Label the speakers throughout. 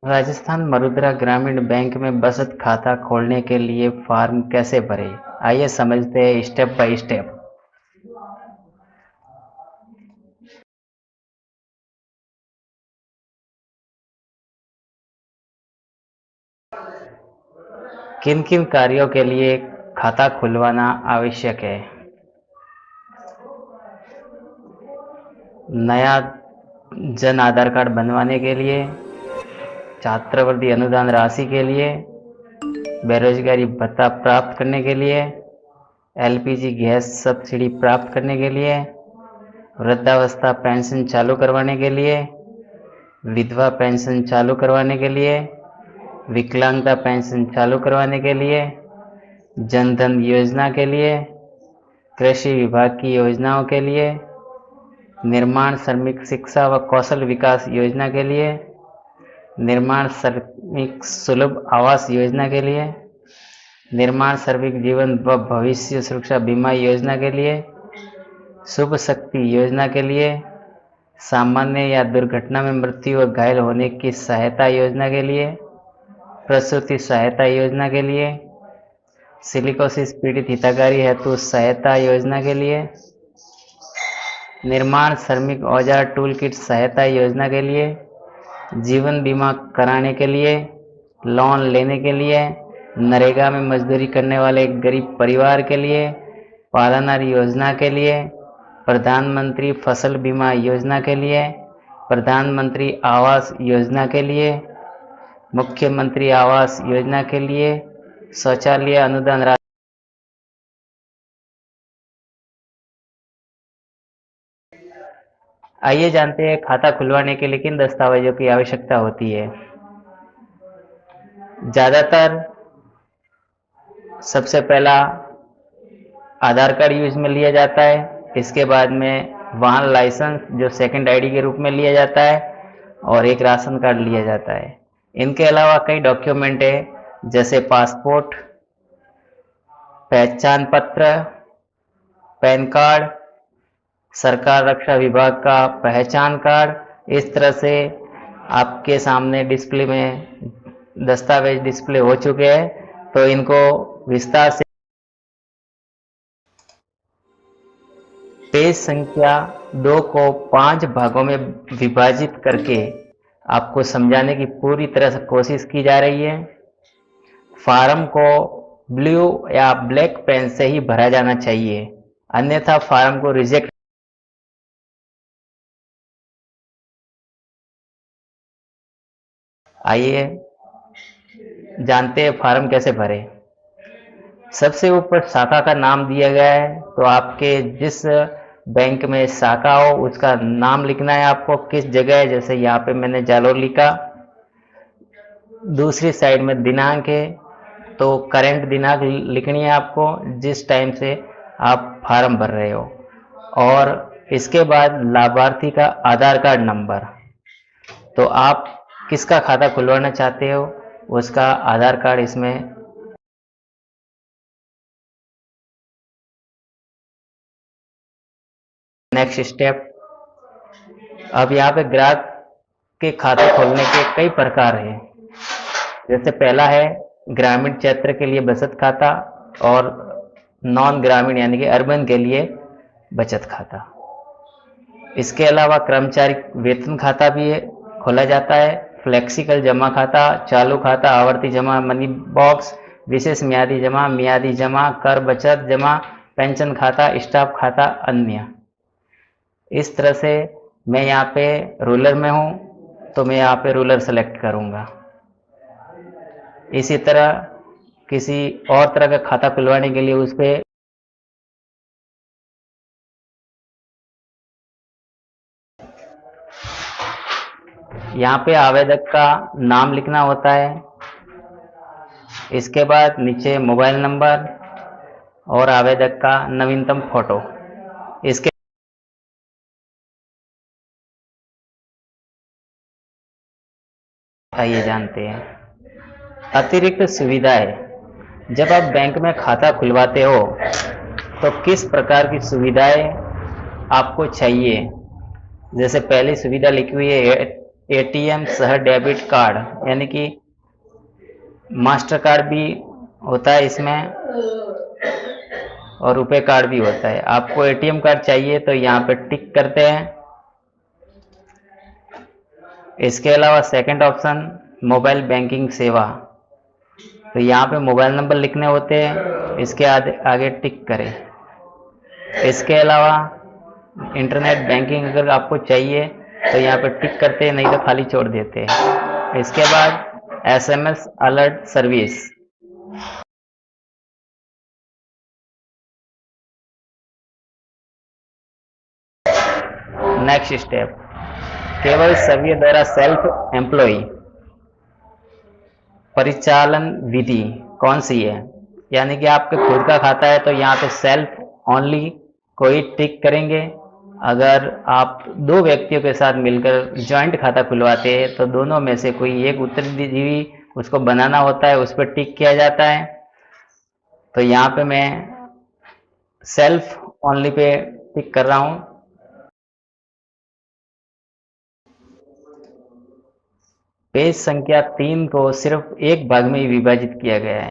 Speaker 1: राजस्थान मरुद्रा ग्रामीण बैंक में बचत खाता खोलने के लिए फॉर्म कैसे भरें? आइए समझते हैं स्टेप बाय स्टेप। किन किन कार्यों के लिए खाता खुलवाना आवश्यक है? नया जन आधार कार्ड बनवाने के लिए, छात्रवृत्ति अनुदान राशि के लिए, बेरोजगारी भत्ता प्राप्त करने के लिए, एलपीजी गैस सब्सिडी प्राप्त करने के लिए, वृद्धावस्था पेंशन चालू करवाने के लिए, विधवा पेंशन चालू करवाने के लिए, विकलांगता पेंशन चालू करवाने के लिए, जनधन योजना के लिए, कृषि विभाग की योजनाओं के लिए, निर्माण श्रमिक शिक्षा व कौशल विकास योजना के लिए, निर्माण श्रमिक सुलभ आवास योजना के लिए, निर्माण श्रमिक जीवन व भविष्य सुरक्षा बीमा योजना के लिए, शुभ शक्ति योजना के लिए, सामान्य या दुर्घटना में मृत्यु व घायल होने की सहायता योजना के लिए, प्रसूति सहायता योजना के लिए, सिलिकोसिस पीड़ित हितग्राही हेतु सहायता योजना के लिए, निर्माण श्रमिक औजार टूल किट सहायता योजना के लिए, जीवन बीमा कराने के लिए, लोन लेने के लिए, नरेगा में मजदूरी करने वाले गरीब परिवार के लिए, पालनहार योजना के लिए, प्रधानमंत्री फसल बीमा योजना के लिए, प्रधानमंत्री आवास योजना के लिए, मुख्यमंत्री आवास योजना के लिए, शौचालय अनुदान राशि। आइए जानते हैं खाता खुलवाने के लिए किन दस्तावेजों की आवश्यकता होती है। ज़्यादातर सबसे पहला आधार कार्ड यूज में लिया जाता है, इसके बाद में वाहन लाइसेंस जो सेकंड आईडी के रूप में लिया जाता है और एक राशन कार्ड लिया जाता है। इनके अलावा कई डॉक्यूमेंट है जैसे पासपोर्ट, पहचान पत्र, पैन कार्ड, सरकार रक्षा विभाग का पहचान कार्ड। इस तरह से आपके सामने डिस्प्ले में दस्तावेज डिस्प्ले हो चुके हैं, तो इनको विस्तार से पेज संख्या 2 को 5 भागों में विभाजित करके आपको समझाने की पूरी तरह से कोशिश की जा रही है। फार्म को ब्लू या ब्लैक पेन से ही भरा जाना चाहिए, अन्यथा फार्म को रिजेक्ट। आइए जानते हैं फार्म कैसे भरें। सबसे ऊपर शाखा का नाम दिया गया है, तो आपके जिस बैंक में शाखा हो उसका नाम लिखना है आपको, किस जगह है। जैसे यहाँ पे मैंने जालोर लिखा। दूसरी साइड में दिनांक है, तो करंट दिनांक लिखनी है आपको जिस टाइम से आप फार्म भर रहे हो। और इसके बाद लाभार्थी का आधार कार्ड नंबर, तो आप किसका खाता खुलवाना चाहते हो उसका आधार कार्ड इसमें। नेक्स्ट स्टेप, अब यहाँ पे ग्राहक के खाते खोलने के कई प्रकार हैं। जैसे पहला है ग्रामीण क्षेत्र के लिए बचत खाता और नॉन ग्रामीण यानी कि अर्बन के लिए बचत खाता। इसके अलावा कर्मचारी वेतन खाता भी खोला जाता है, फ्लेक्सिकल जमा खाता, चालू खाता, आवर्ती जमा, मनी बॉक्स, विशेष मियादी जमा, मियादी जमा, कर बचत जमा, पेंशन खाता, स्टाफ खाता, अन्य। इस तरह से मैं यहाँ पे रूरल में हूँ तो मैं यहाँ पे रूरल सेलेक्ट करूँगा। इसी तरह किसी और तरह का खाता खुलवाने के लिए उस पर यहाँ पे आवेदक का नाम लिखना होता है। इसके बाद नीचे मोबाइल नंबर और आवेदक का नवीनतम फोटो। इसके आइए जानते हैं अतिरिक्त सुविधाएं। जब आप बैंक में खाता खुलवाते हो तो किस प्रकार की सुविधाएं आपको चाहिए। जैसे पहली सुविधा लिखी हुई है एटीएम सह डेबिट कार्ड, यानी कि मास्टर कार्ड भी होता है इसमें और रुपए कार्ड भी होता है। आपको एटीएम कार्ड चाहिए तो यहाँ पे टिक करते हैं। इसके अलावा सेकंड ऑप्शन मोबाइल बैंकिंग सेवा, तो यहाँ पे मोबाइल नंबर लिखने होते हैं, इसके आगे टिक करें। इसके अलावा इंटरनेट बैंकिंग अगर आपको चाहिए तो यहाँ पे टिक करते हैं, नहीं तो खाली छोड़ देते हैं। इसके बाद SMS alert service, next step केवल सभी द्वारा सेल्फ एम्प्लॉय परिचालन विधि कौन सी है, यानी कि आपके खुद का खाता है तो यहाँ पे सेल्फ ओनली कोई टिक करेंगे। अगर आप दो व्यक्तियों के साथ मिलकर ज्वाइंट खाता खुलवाते हैं तो दोनों में से कोई एक उत्तरजीवी उसको बनाना होता है, उस पर टिक किया जाता है। तो यहाँ पे मैं सेल्फ ओनली पे टिक कर रहा हूँ। पेज संख्या 3 को सिर्फ एक भाग में ही विभाजित किया गया है।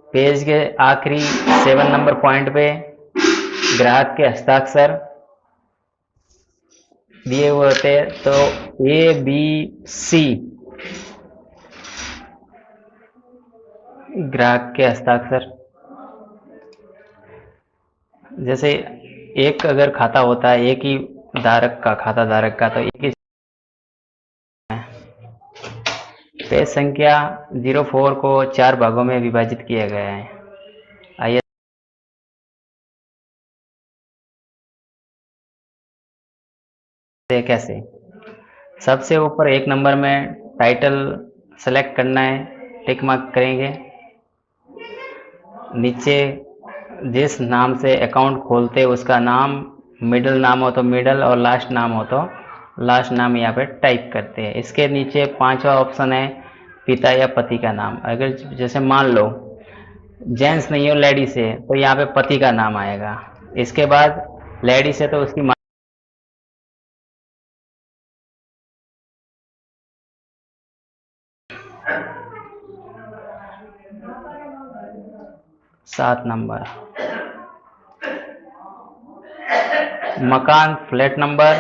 Speaker 1: पेज के आखिरी 7 नंबर पॉइंट पे ग्राहक के हस्ताक्षर दिए हुए होते हैं, तो ए बी सी ग्राहक के हस्ताक्षर। जैसे एक अगर खाता होता है एक ही धारक का, खाता धारक का, तो एक ही। पेज संख्या 04 को 4 भागों में विभाजित किया गया है। आइए कैसे। सबसे ऊपर 1 नंबर में टाइटल सेलेक्ट करना है, टिक मार्क करेंगे। नीचे जिस नाम से अकाउंट खोलते उसका नाम, मिडिल नाम हो तो मिडिल और लास्ट नाम हो तो लास्ट नाम यहाँ पे टाइप करते हैं। इसके नीचे 5वां ऑप्शन है पिता या पति का नाम। अगर जैसे मान लो जेंट्स नहीं हो लेडीज है तो यहाँ पे पति का नाम आएगा। इसके बाद लेडीज है तो उसकी 7 नंबर, मकान फ्लैट नंबर,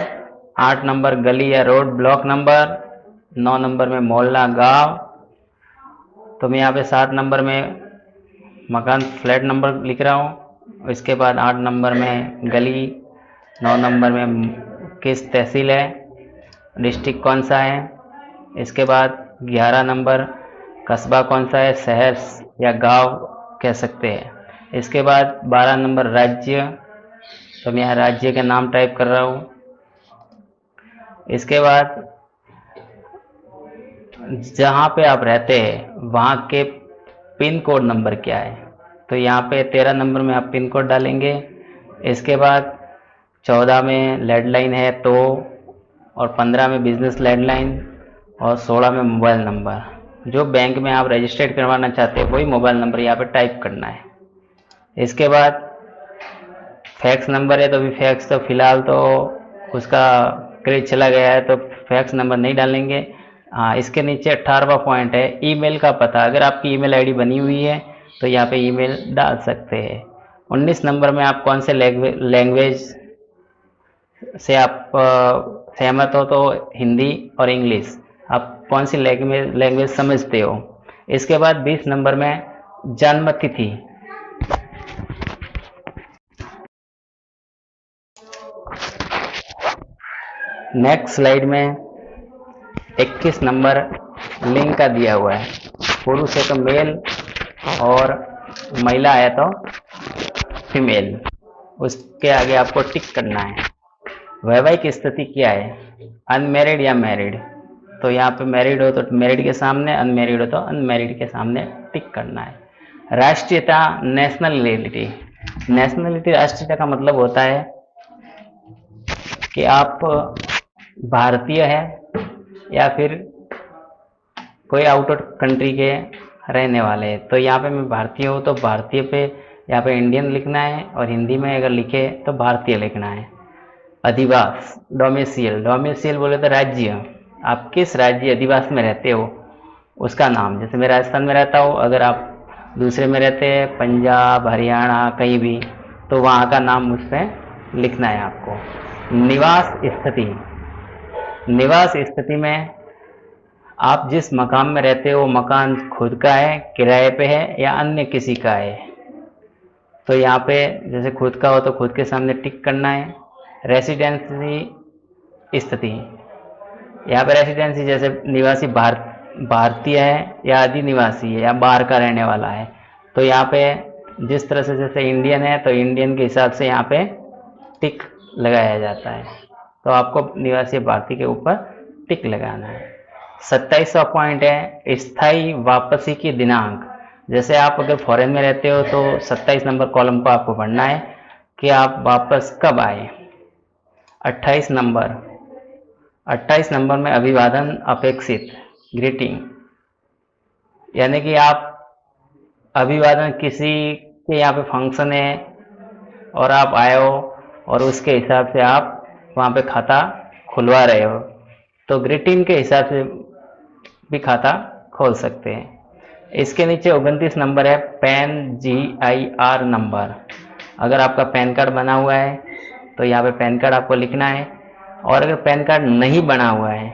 Speaker 1: 8 नंबर गली या रोड ब्लॉक नंबर, 9 नंबर में मोहल्ला गांव। तो मैं यहाँ पे 7 नंबर में मकान फ्लैट नंबर लिख रहा हूँ। इसके बाद 8 नंबर में गली, 9 नंबर में किस तहसील है, डिस्ट्रिक्ट कौन सा है। इसके बाद 11 नंबर कस्बा कौन सा है, शहर या गांव कह सकते हैं। इसके बाद 12 नंबर राज्य, तो मैं यहाँ राज्य के नाम टाइप कर रहा हूँ। इसके बाद जहाँ पे आप रहते हैं वहाँ के पिन कोड नंबर क्या है, तो यहाँ पे 13 नंबर में आप पिन कोड डालेंगे। इसके बाद 14 में लैंडलाइन है तो, और 15 में बिजनेस लैंडलाइन, और 16 में मोबाइल नंबर। जो बैंक में आप रजिस्टर्ड करवाना चाहते हैं वही मोबाइल नंबर यहाँ पे टाइप करना है। इसके बाद फैक्स नंबर है तो भी फैक्स तो फिलहाल तो उसका क्रेज चला गया है तो फैक्स नंबर नहीं डालेंगे। हाँ, इसके नीचे 18वां पॉइंट है ईमेल का पता। अगर आपकी ईमेल आईडी बनी हुई है तो यहाँ पे ईमेल डाल सकते हैं। 19 नंबर में आप कौन से लैंग्वेज से आप सहमत हो, तो हिंदी और इंग्लिश, आप कौन सी लैंग्वेज समझते हो। इसके बाद 20 नंबर में जन्म तिथि। नेक्स्ट स्लाइड में 21 नंबर लिंग का दिया हुआ है। पुरुष है तो मेल और महिला है तो फीमेल। उसके आगे आपको टिक करना है। वैवाहिक स्थिति क्या है, अनमैरिड या मैरिड, तो यहाँ पे मैरिड हो तो मैरिड के सामने, अनमैरिड हो तो अनमैरिड के सामने टिक करना है। राष्ट्रीयता नेशनलिटी, नेशनलिटी राष्ट्रीयता का मतलब होता है कि आप भारतीय हैं या फिर कोई आउट ऑफ कंट्री के रहने वाले हैं। तो यहाँ पे मैं भारतीय हूँ तो भारतीय पे यहाँ पे इंडियन लिखना है, और हिंदी में अगर लिखे तो भारतीय लिखना है। अधिवास, डोमिसियल, डोमिसियल बोले तो राज्य, आप किस राज्य अधिवास में रहते हो उसका नाम। जैसे मैं राजस्थान में रहता हूँ, अगर आप दूसरे में रहते हैं, पंजाब, हरियाणा, कहीं भी, तो वहाँ का नाम उस पर लिखना है आपको। निवास स्थिति, निवास स्थिति में आप जिस मकान में रहते हो वो मकान खुद का है, किराए पे है, या अन्य किसी का है। तो यहाँ पे जैसे खुद का हो तो खुद के सामने टिक करना है। रेसिडेंसी स्थिति, यहाँ पे रेसिडेंसी जैसे निवासी भारतीय है या अधिनिवासी है या बाहर का रहने वाला है, तो यहाँ पे जिस तरह से जैसे इंडियन है तो इंडियन के हिसाब से यहाँ पे टिक लगाया जाता है। तो आपको निवासी भारतीय के ऊपर टिक लगाना है। 27वां पॉइंट है स्थायी वापसी की दिनांक। जैसे आप अगर फॉरेन में रहते हो तो 27 नंबर कॉलम को आपको पढ़ना है कि आप वापस कब आए। 28 नंबर, 28 नंबर में अभिवादन अपेक्षित, ग्रीटिंग, यानी कि आप अभिवादन किसी के यहाँ पे फंक्शन है और आप आए हो और उसके हिसाब से आप वहाँ पे खाता खुलवा रहे हो, तो ग्रीटिंग के हिसाब से भी खाता खोल सकते हैं। इसके नीचे 29 नंबर है पैन, GIR नंबर। अगर आपका पैन कार्ड बना हुआ है तो यहाँ पे पैन कार्ड आपको लिखना है, और अगर पैन कार्ड नहीं बना हुआ है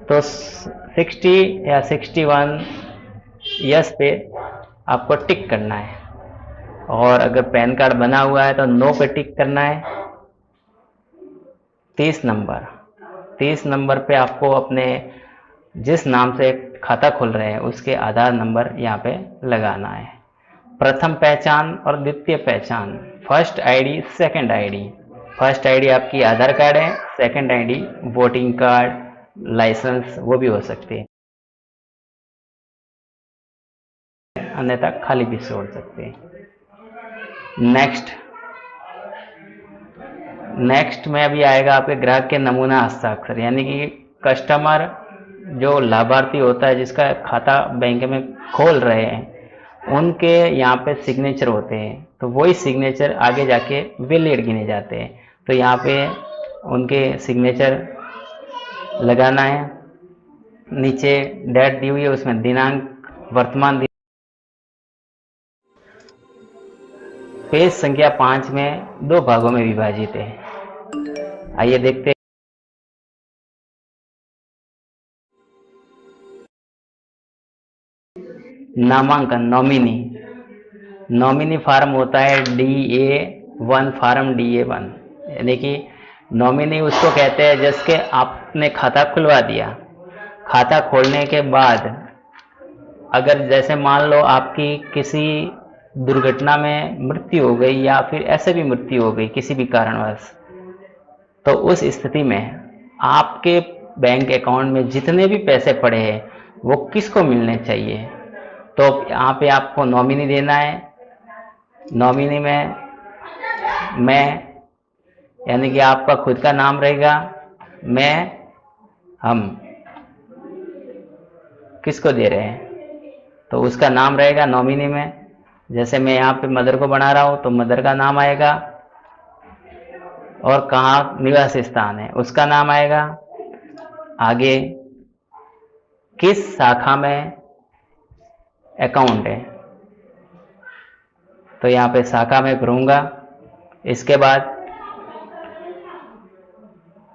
Speaker 1: तो 60 या 61 यस पे आपको टिक करना है, और अगर पैन कार्ड बना हुआ है तो नो पे टिक करना है। 30 नंबर, 30 नंबर पे आपको अपने जिस नाम से खाता खोल रहे हैं उसके आधार नंबर यहाँ पे लगाना है। प्रथम पहचान और द्वितीय पहचान, first ID, second ID. First ID आपकी आधार कार्ड है, second ID voting card, licence, वो भी हो सकती है, अन्यथा खाली भी छोड़ सकते हैं। नेक्स्ट में अभी आएगा आपके ग्राहक के नमूना हस्ताक्षर, यानी कि कस्टमर जो लाभार्थी होता है जिसका खाता बैंक में खोल रहे हैं उनके यहाँ पे सिग्नेचर होते हैं, तो वही सिग्नेचर आगे जाके वैलिड गिने जाते हैं। तो यहाँ पे उनके सिग्नेचर लगाना है। नीचे डेट दी हुई है, उसमें दिनांक, वर्तमान दिनांक। पेज संख्या 5 में 2 भागों में विभाजित है। आइए देखते हैं। नामांकन, नॉमिनी फार्म होता है DA1, फार्म DA1, यानी कि नॉमिनी उसको कहते हैं जिसके आपने खाता खुलवा दिया। खाता खोलने के बाद अगर जैसे मान लो आपकी किसी दुर्घटना में मृत्यु हो गई या फिर ऐसे भी मृत्यु हो गई किसी भी कारणवश, तो उस स्थिति में आपके बैंक अकाउंट में जितने भी पैसे पड़े हैं वो किसको मिलने चाहिए। तो यहाँ पे आपको नॉमिनी देना है। नॉमिनी में मैं, यानी कि आपका खुद का नाम रहेगा, मैं, हम, किसको दे रहे हैं तो उसका नाम रहेगा नॉमिनी में। जैसे मैं यहाँ पे मदर को बना रहा हूँ तो मदर का नाम आएगा, और कहाँ निवास स्थान है उसका नाम आएगा। आगे किस शाखा में अकाउंट है तो यहाँ पे शाखा में भरूंगा। इसके बाद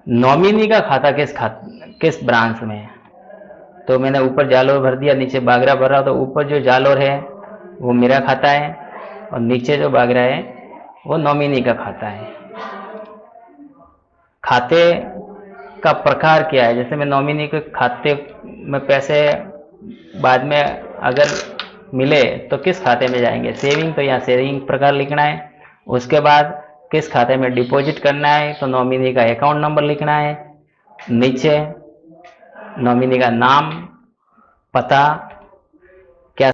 Speaker 1: नॉमिनी का खाता किस ब्रांच में है, तो मैंने ऊपर जालोर भर दिया, नीचे बागरा भर रहा, तो ऊपर जो जालोर है वो मेरा खाता है और नीचे जो बागरा है वो नॉमिनी का खाता है। खाते का प्रकार क्या है, जैसे मैं नॉमिनी के खाते में पैसे बाद में अगर मिले तो किस खाते में जाएंगे, सेविंग, तो यहाँ सेविंग प्रकार लिखना है। उसके बाद किस खाते में डिपॉजिट करना है तो नॉमिनी का अकाउंट नंबर लिखना है। नीचे नॉमिनी का नाम, पता, क्या।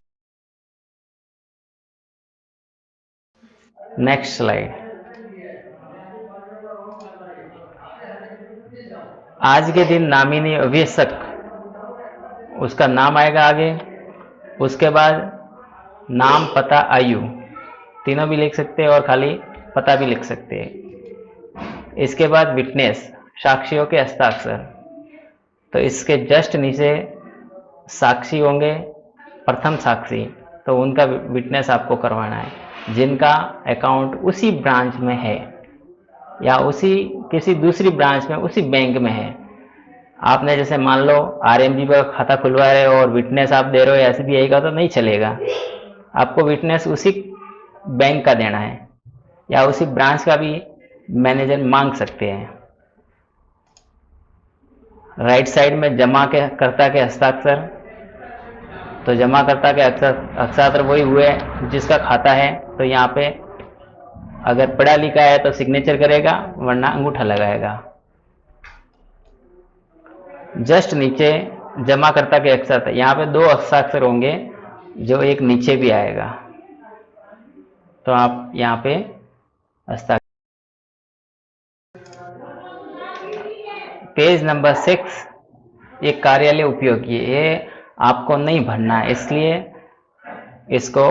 Speaker 1: Next slide. आज के दिन नामिनी अवेशक, उसका नाम आएगा आगे। उसके बाद नाम, पता, आयु, तीनों भी लिख सकते हैं और खाली पता भी लिख सकते हैं। इसके बाद विटनेस, साक्षियों के हस्ताक्षर। तो इसके जस्ट नीचे साक्षी होंगे, प्रथम साक्षी, तो उनका विटनेस आपको करवाना है, जिनका अकाउंट उसी ब्रांच में है या उसी किसी दूसरी ब्रांच में उसी बैंक में है। आपने जैसे मान लो आरएमजी का खाता खुलवा रहे हो और विटनेस आप दे रहे हो एसबीआई का, तो नहीं चलेगा। आपको विटनेस उसी बैंक का देना है या उसी ब्रांच का भी मैनेजर मांग सकते हैं। राइट साइड में जमा के कर्ता के हस्ताक्षर। तो जमाकर्ता के हस्ताक्षर वही हुए जिसका खाता है, तो यहाँ पे अगर पढ़ा लिखा है तो सिग्नेचर करेगा, वरना अंगूठा लगाएगा। जस्ट नीचे जमाकर्ता के अक्षर, यहाँ पे 2 हस्ताक्षर होंगे, जो एक नीचे भी आएगा, तो आप यहाँ पे हस्ताक्षर। पेज नंबर 6, ये कार्यालय उपयोगी, ये आपको नहीं भरना है, इसलिए इसको।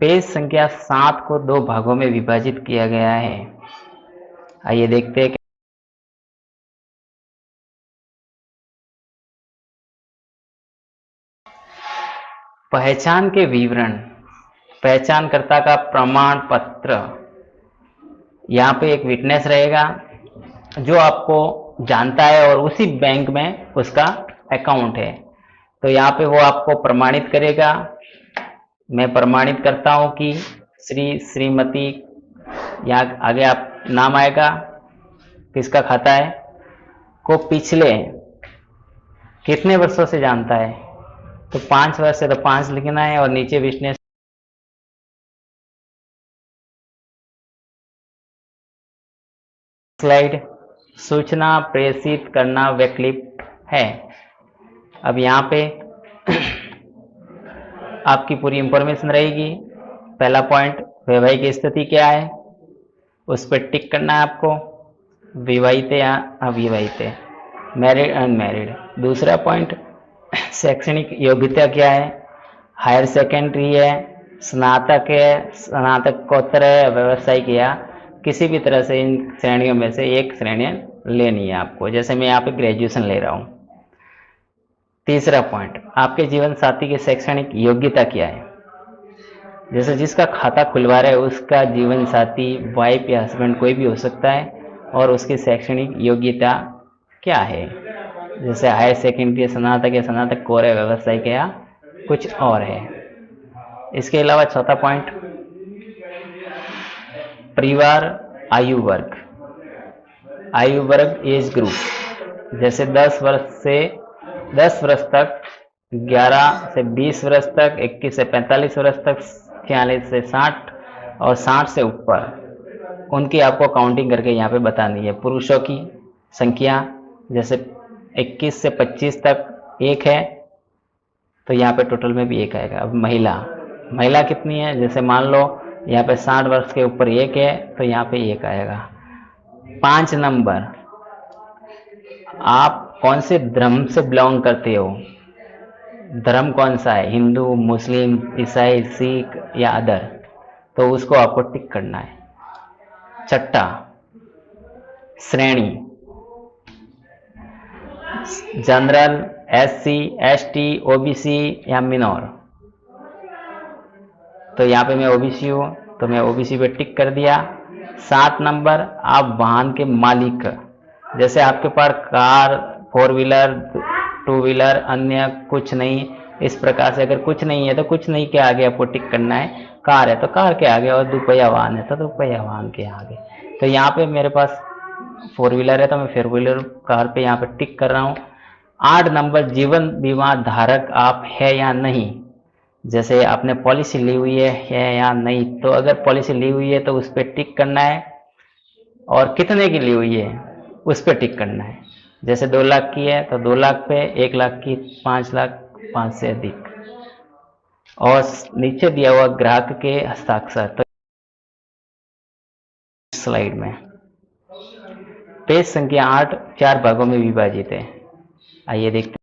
Speaker 1: पेज संख्या 7 को 2 भागों में विभाजित किया गया है। आइए देखते हैं। पहचान के विवरण, पहचानकर्ता का प्रमाण पत्र। यहाँ पे एक विटनेस रहेगा जो आपको जानता है और उसी बैंक में उसका अकाउंट है, तो यहाँ पे वो आपको प्रमाणित करेगा। मैं प्रमाणित करता हूँ कि श्री श्रीमती, यहाँ आगे आप नाम आएगा, किसका खाता है, को पिछले कितने वर्षों से जानता है, तो 5 वर्ष से, तो 5 लिखना है और नीचे विटनेस। स्लाइड, सूचना प्रेषित करना वैकल्पिक है। अब यहाँ पे आपकी पूरी इंफॉर्मेशन रहेगी। पहला पॉइंट, वैवाहिक स्थिति क्या है, उस पर टिक करना है आपको, विवाहित या अविवाहित, मैरिड अनमैरिड। दूसरा पॉइंट, शैक्षणिक योग्यता क्या है, हायर सेकेंडरी है, स्नातक है, स्नातकोत्तर है, व्यावसायिक, या किसी भी तरह से इन श्रेणियों में से एक श्रेणी लेनी है आपको, जैसे मैं यहाँ पे ग्रेजुएशन ले रहा हूँ। तीसरा पॉइंट, आपके जीवन साथी की शैक्षणिक योग्यता क्या है, जैसे जिसका खाता खुलवा रहे है उसका जीवन साथी वाइफ या हस्बैंड कोई भी हो सकता है, और उसकी शैक्षणिक योग्यता क्या है, जैसे हायर सेकेंडरी, स्नातक या स्नातकोत्तर है, व्यावसायिक या कुछ और है। इसके अलावा चौथा पॉइंट, परिवार आयु वर्ग, आयु वर्ग एज ग्रुप, जैसे 10 वर्ष तक, 11 से 20 वर्ष तक, 21 से 45 वर्ष तक, 46 से 60 और 60 से ऊपर, उनकी आपको काउंटिंग करके यहाँ पे बतानी है। पुरुषों की संख्या, जैसे 21 से 25 तक 1 है, तो यहाँ पे टोटल में भी 1 आएगा। अब महिला कितनी है, जैसे मान लो यहाँ पे 60 वर्ष के ऊपर 1 है, तो यहाँ पे 1 आएगा। 5 नंबर, आप कौन से धर्म से बिलोंग करते हो, धर्म कौन सा है, हिंदू, मुस्लिम, ईसाई, सिख या अदर, तो उसको आपको टिक करना है। छठा, श्रेणी, जनरल, एससी, एसटी, ओबीसी या मिनोर, तो यहाँ पे मैं ओबीसी हूँ, तो मैं ओबीसी पे टिक कर दिया। 7 नंबर, आप वाहन के मालिक, जैसे आपके पास कार, 4 व्हीलर, 2 व्हीलर, अन्य कुछ नहीं, इस प्रकार से। अगर कुछ नहीं है तो कुछ नहीं के आगे आपको टिक करना है। कार है तो कार के आगे, और दुपहिया वाहन है तो दुपहिया वाहन के आगे। तो यहाँ पे मेरे पास 4 व्हीलर है तो मैं 4 व्हीलर कार पे यहाँ पे टिक कर रहा हूँ। 8 नंबर, जीवन बीमा धारक आप है या नहीं, जैसे आपने पॉलिसी ली हुई है या नहीं, तो अगर पॉलिसी ली हुई है तो उस पर टिक करना है, और कितने की ली हुई है उस पर टिक करना है। जैसे 2 लाख की है तो 2 लाख पे, 1 लाख की 5 लाख, 5 से अधिक, और नीचे दिया हुआ ग्राहक के हस्ताक्षर। तो स्लाइड में पेज संख्या 8 4 भागों में विभाजित है। आइए देखते हैं।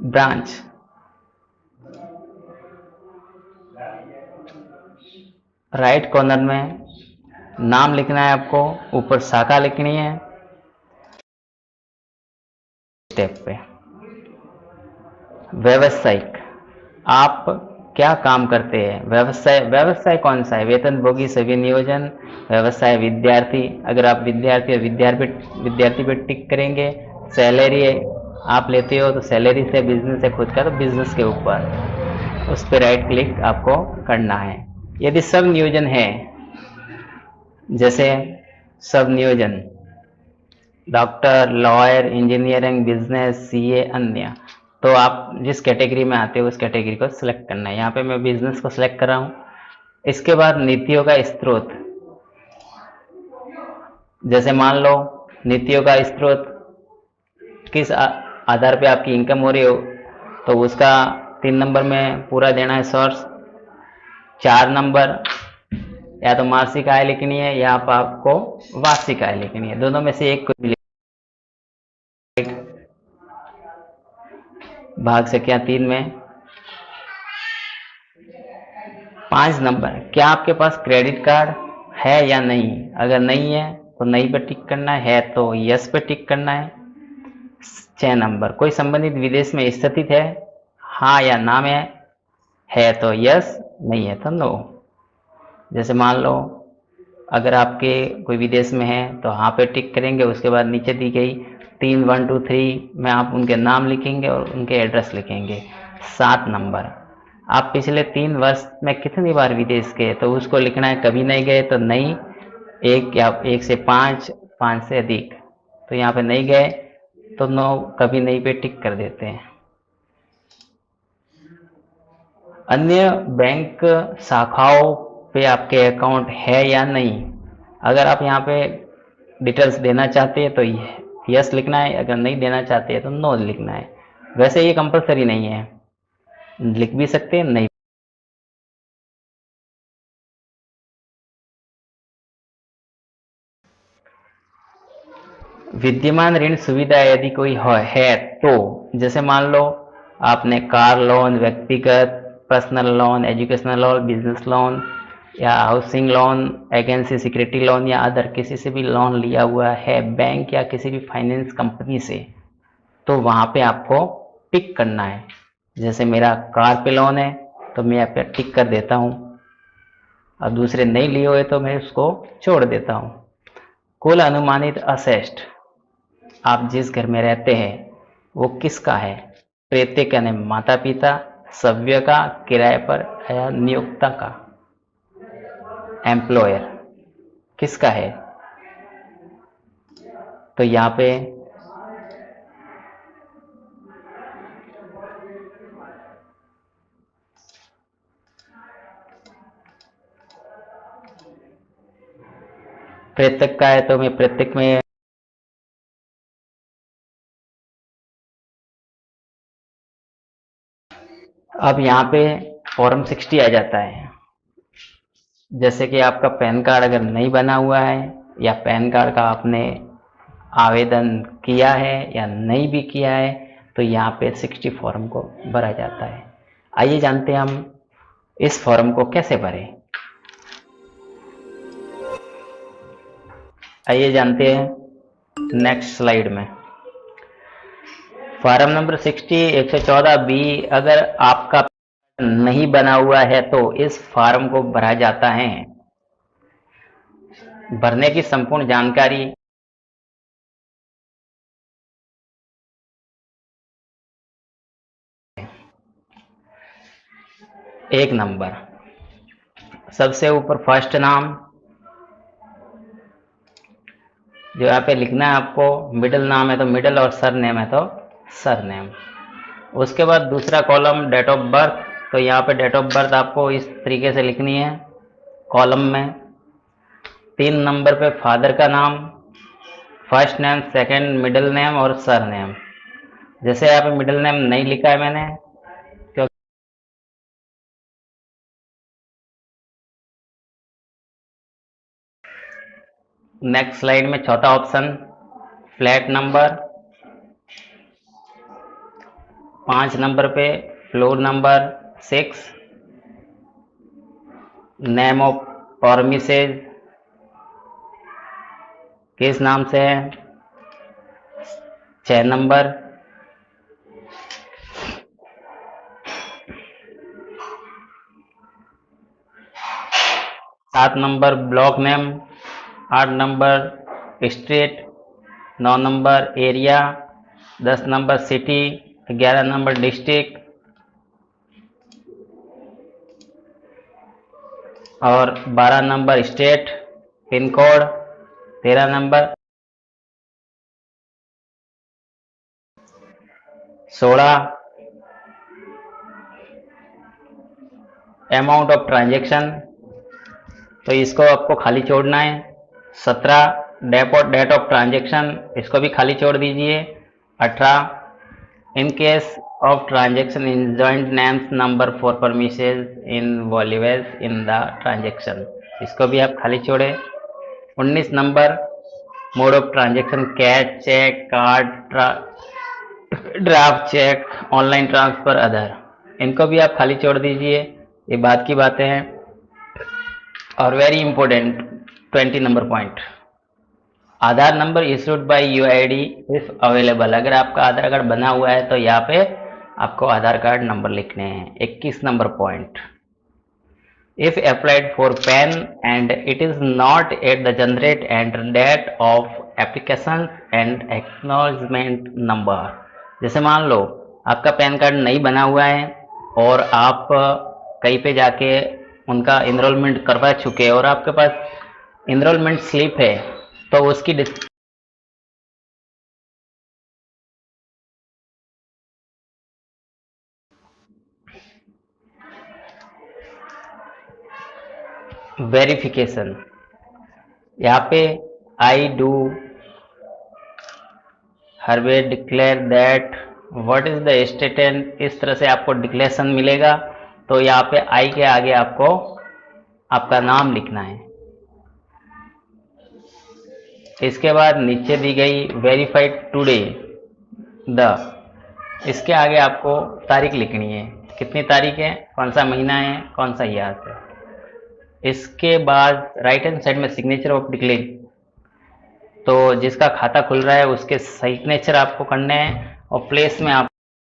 Speaker 1: ब्रांच, राइट कॉर्नर में नाम लिखना है आपको, ऊपर शाखा लिखनी है, स्टेप पे व्यवसायिक, आप क्या काम करते हैं, व्यवसाय, व्यवसाय कौन सा है, वेतनभोगी सभी नियोजन, व्यवसाय विद्यार्थी, अगर आप विद्यार्थी विद्यार्थी पे टिक करेंगे, सैलरी आप लेते हो तो सैलरी से, बिजनेस है खुद का तो बिजनेस के ऊपर उस पर राइट क्लिक आपको करना है। यदि सब नियोजन है, जैसे सब नियोजन doctor, lawyer, engineering, business, CA, अन्य, तो आप जिस कैटेगरी में आते हो उस कैटेगरी को सिलेक्ट करना है। यहाँ पे मैं बिजनेस को सिलेक्ट कर रहा हूँ। इसके बाद नीतियों का स्रोत, जैसे मान लो नीतियों का स्रोत किस आधार पे आपकी इनकम हो रही हो, तो उसका 3 नंबर में पूरा देना है सोर्स, 4 नंबर या तो मासिक आय लिखनी है या आपको वार्षिक आय लिखनी है, दोनों में से एक को भी भाग से क्या 3 में। 5 नंबर, क्या आपके पास क्रेडिट कार्ड है या नहीं, अगर नहीं है तो नहीं पे टिक करना है तो यस पे टिक करना है। 6 नंबर, कोई संबंधित विदेश में स्थित है, हाँ या ना में है तो यस, नहीं है तो नो। जैसे मान लो अगर आपके कोई विदेश में है तो हाँ पे टिक करेंगे, उसके बाद नीचे दी गई 3 1 2 3 में आप उनके नाम लिखेंगे और उनके एड्रेस लिखेंगे। 7 नंबर, आप पिछले 3 वर्ष में कितनी बार विदेश गए, तो उसको लिखना है, कभी नहीं गए तो नहीं, 1 या 1 से 5, 5 से अधिक, तो यहाँ पे नहीं गए तो नो, कभी नहीं पे टिक कर देते हैं। अन्य बैंक शाखाओं पे आपके अकाउंट है या नहीं, अगर आप यहाँ पे डिटेल्स देना चाहते हैं तो यस लिखना है, अगर नहीं देना चाहते हैं तो नो लिखना है। वैसे ये कंपलसरी नहीं है, लिख भी सकते हैं, नहीं। विद्यमान ऋण सुविधा यदि कोई है तो, जैसे मान लो आपने कार लोन, व्यक्तिगत personal loan, educational loan, business loan या housing loan, agency security loan या अदर किसी से भी लोन लिया हुआ है बैंक या किसी भी फाइनेंस कंपनी से, तो वहाँ पे आपको टिक करना है। जैसे मेरा कार पे लोन है तो मैं यहाँ पे टिक कर देता हूँ, अब दूसरे नहीं लिए हुए तो मैं उसको छोड़ देता हूँ। कुल अनुमानित असेस्ट, आप जिस घर में रहते हैं वो किसका है, प्रेत्य यानी माता पिता, सभ्य का, किराए पर या नियोक्ता का, एम्प्लॉयर किसका है, तो यहाँ पे प्रेतक का है तो मैं प्रेतक में, अब यहाँ पे फॉर्म 60 आ जाता है। जैसे कि आपका पैन कार्ड अगर नहीं बना हुआ है या पैन कार्ड का आपने आवेदन किया है या नहीं भी किया है तो यहाँ पे 60 फॉर्म को भरा जाता है। आइए जानते हैं हम इस फॉर्म को कैसे भरें। आइए जानते हैं नेक्स्ट स्लाइड में। फॉर्म नंबर 60 114 बी, अगर आपका नहीं बना हुआ है तो इस फॉर्म को भरा जाता है। भरने की संपूर्ण जानकारी 1 नंबर, सबसे ऊपर फर्स्ट नाम जो यहाँ पे लिखना है आपको, मिडिल नाम है तो मिडिल और सर नेम है तो सर नेम। उसके बाद दूसरा कॉलम डेट ऑफ बर्थ, तो यहाँ पे डेट ऑफ बर्थ आपको इस तरीके से लिखनी है कॉलम में। 3 नंबर पे फादर का नाम, first name, second, middle name और सर नेम। जैसे यहाँ पे मिडिल नेम नहीं लिखा है मैंने, क्योंकि नेक्स्ट स्लाइड में चौथा ऑप्शन फ्लैट नंबर, 5 नंबर पे floor number 6, name of premises किस नाम से है, 6 number. 7 number block name, 8 number street, 9 number area, 10 number city, 11 number district और 12 number state pin code, 13 number, 16 amount of transaction, तो इसको आपको खाली छोड़ना है। 17 डेट ऑफ ट्रांजैक्शन, इसको भी खाली छोड़ दीजिए। 18 in case of transaction in joint names number for premises in values in the transaction, इसको भी आप खाली छोड़े। 19 number mode of transaction cash, cheque, card, draft cheque, online transfer, other, इनको भी आप खाली छोड़ दीजिए। ये बात की बातें हैं। और very important 20 number point, Aadhaar number issued by UID if available, अगर आपका आधार कार्ड बना हुआ है तो यहाँ पे आपको आधार कार्ड नंबर लिखने हैं। 21 number point, if applied for PAN and it is not at the generate and date of application and acknowledgement number, जैसे मान लो आपका पैन कार्ड नहीं बना हुआ है और आप कहीं पे जाके उनका इनरोलमेंट करवा चुके हैं और आपके पास इनरोलमेंट स्लिप है, तो उसकी वेरिफिकेशन, यहाँ पे I do hereby declare that what is the statement, इस तरह से आपको डिक्लेरेशन मिलेगा। तो यहाँ पे आई के आगे आपको आपका नाम लिखना है। इसके बाद नीचे दी गई वेरीफाइड टुडे द, इसके आगे आपको तारीख लिखनी है, कितनी तारीख है, कौन सा महीना है, कौन सा ईयर है। इसके बाद राइट हैंड साइड में सिग्नेचर ऑफ डिक्लेयर, तो जिसका खाता खुल रहा है उसके सिग्नेचर आपको करने हैं और प्लेस में आप